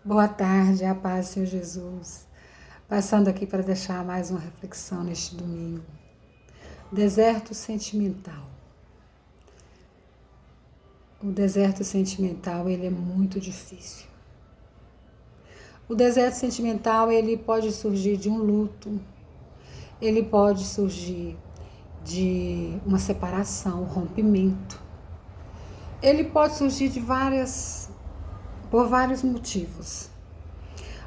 Boa tarde, a paz do Senhor Jesus. Passando aqui para deixar mais uma reflexão neste domingo. Deserto sentimental. O deserto sentimental, ele é muito difícil. O deserto sentimental, ele pode surgir de um luto, ele pode surgir de uma separação, um rompimento. Ele pode surgir por vários motivos.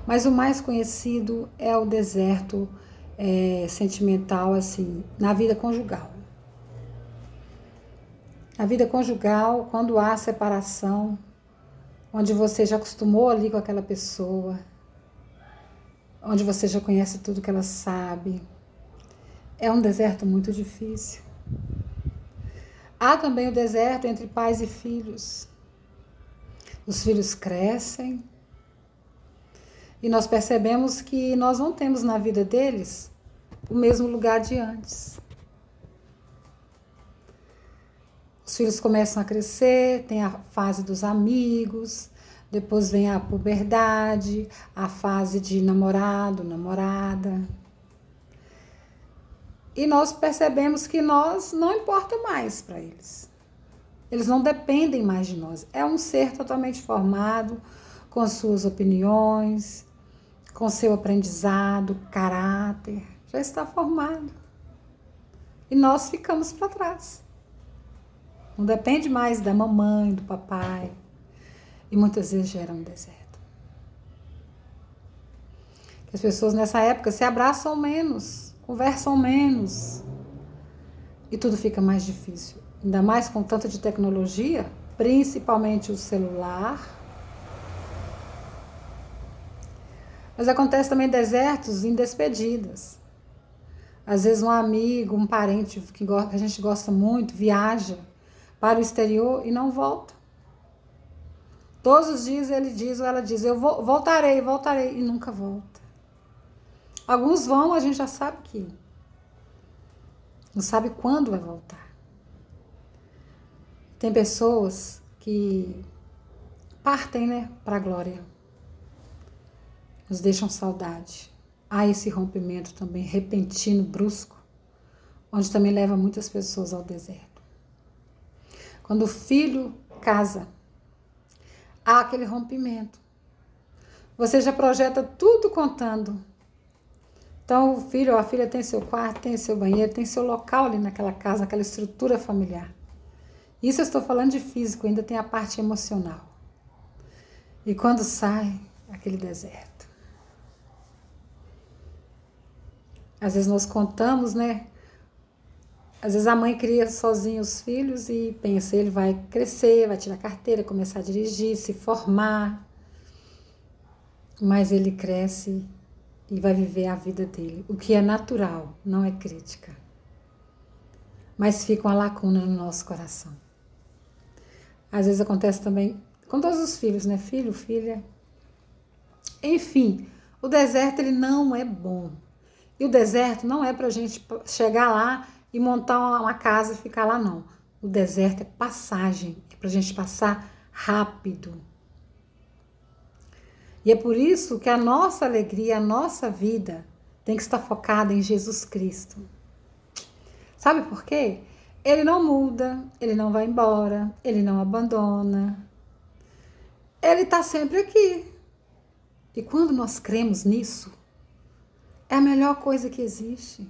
Mas o mais conhecido é o deserto sentimental, assim, na vida conjugal. Na vida conjugal, quando há separação, onde você já acostumou ali com aquela pessoa, onde você já conhece tudo que ela sabe, é um deserto muito difícil. Há também o deserto entre pais e filhos. Os filhos crescem e nós percebemos que nós não temos na vida deles o mesmo lugar de antes. Os filhos começam a crescer, tem a fase dos amigos, depois vem a puberdade, a fase de namorado, namorada. E nós percebemos que nós não importa mais para eles. Eles não dependem mais de nós. É um ser totalmente formado, com suas opiniões, com seu aprendizado, caráter. Já está formado. E nós ficamos para trás. Não depende mais da mamãe, do papai. E muitas vezes gera um deserto. As pessoas nessa época se abraçam menos, conversam menos. E tudo fica mais difícil. Ainda mais com tanto de tecnologia, principalmente o celular. Mas acontece também desertos em despedidas. Às vezes um amigo, um parente que a gente gosta muito, viaja para o exterior e não volta. Todos os dias ele diz ou ela diz, eu voltarei, e nunca volta. Alguns vão, a gente já sabe que não sabe quando vai voltar. Tem pessoas que partem, né, para a glória. Nos deixam saudade. Há esse rompimento também repentino, brusco, onde também leva muitas pessoas ao deserto. Quando o filho casa, há aquele rompimento. Você já projeta tudo contando. Então o filho ou a filha tem seu quarto, tem seu banheiro, tem seu local ali naquela casa, naquela estrutura familiar. Isso eu estou falando de físico, ainda tem a parte emocional. E quando sai, aquele deserto. Às vezes nós contamos, né? Às vezes a mãe cria sozinha os filhos e pensa, ele vai crescer, vai tirar carteira, começar a dirigir, se formar. Mas ele cresce e vai viver a vida dele. O que é natural, não é crítica. Mas fica uma lacuna no nosso coração. Às vezes acontece também com todos os filhos, né? Filho, filha. Enfim, o deserto ele não é bom. E o deserto não é para a gente chegar lá e montar uma casa e ficar lá, não. O deserto é passagem, é para a gente passar rápido. E é por isso que a nossa alegria, a nossa vida tem que estar focada em Jesus Cristo. Sabe por quê? Ele não muda, ele não vai embora, ele não abandona. Ele está sempre aqui. E quando nós cremos nisso, é a melhor coisa que existe.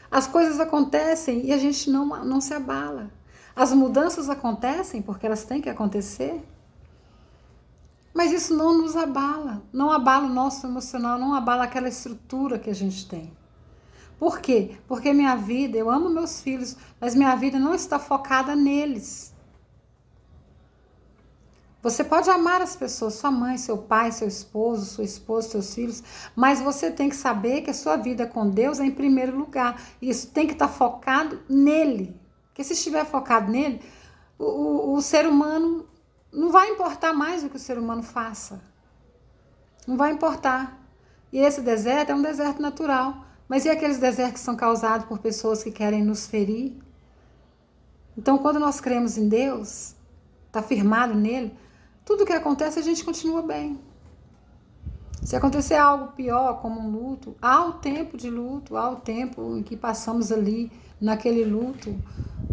As coisas acontecem e a gente não se abala. As mudanças acontecem porque elas têm que acontecer. Mas isso não nos abala. Não abala o nosso emocional, não abala aquela estrutura que a gente tem. Por quê? Porque minha vida, eu amo meus filhos, mas minha vida não está focada neles. Você pode amar as pessoas, sua mãe, seu pai, seu esposo, sua esposa, seus filhos, mas você tem que saber que a sua vida com Deus é em primeiro lugar. E isso tem que estar focado nele. Porque se estiver focado nele, o ser humano não vai importar mais o que o ser humano faça. Não vai importar. E esse deserto é um deserto natural. Mas e aqueles desertos que são causados por pessoas que querem nos ferir? Então, quando nós cremos em Deus, está firmado nele, tudo que acontece a gente continua bem. Se acontecer algo pior, como um luto, há o tempo de luto, há o tempo em que passamos ali naquele luto,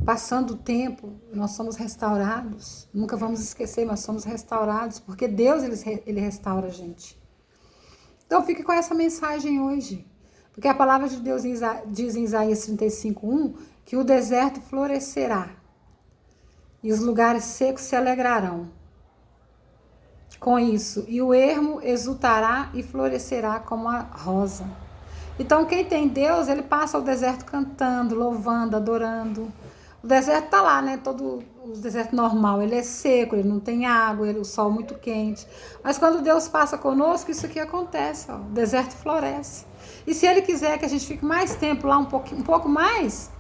passando o tempo, nós somos restaurados. Nunca vamos esquecer, nós somos restaurados, porque Deus, ele restaura a gente. Então fique com essa mensagem hoje, porque a palavra de Deus diz em Isaías 35:1 que o deserto florescerá e os lugares secos se alegrarão com isso, e o ermo exultará e florescerá como a rosa. Então quem tem Deus, ele passa o deserto cantando, louvando, adorando. O deserto tá lá, né? Todo o deserto normal, ele é seco, ele não tem água, o sol muito quente. Mas quando Deus passa conosco, isso aqui acontece, ó, o deserto floresce. E se ele quiser que a gente fique mais tempo lá, um pouco mais,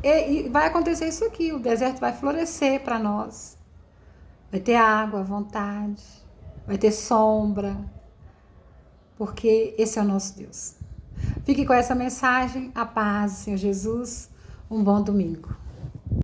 e vai acontecer isso aqui, o deserto vai florescer para nós. Vai ter água à vontade, vai ter sombra, porque esse é o nosso Deus. Fique com essa mensagem, a paz do Senhor Jesus, um bom domingo.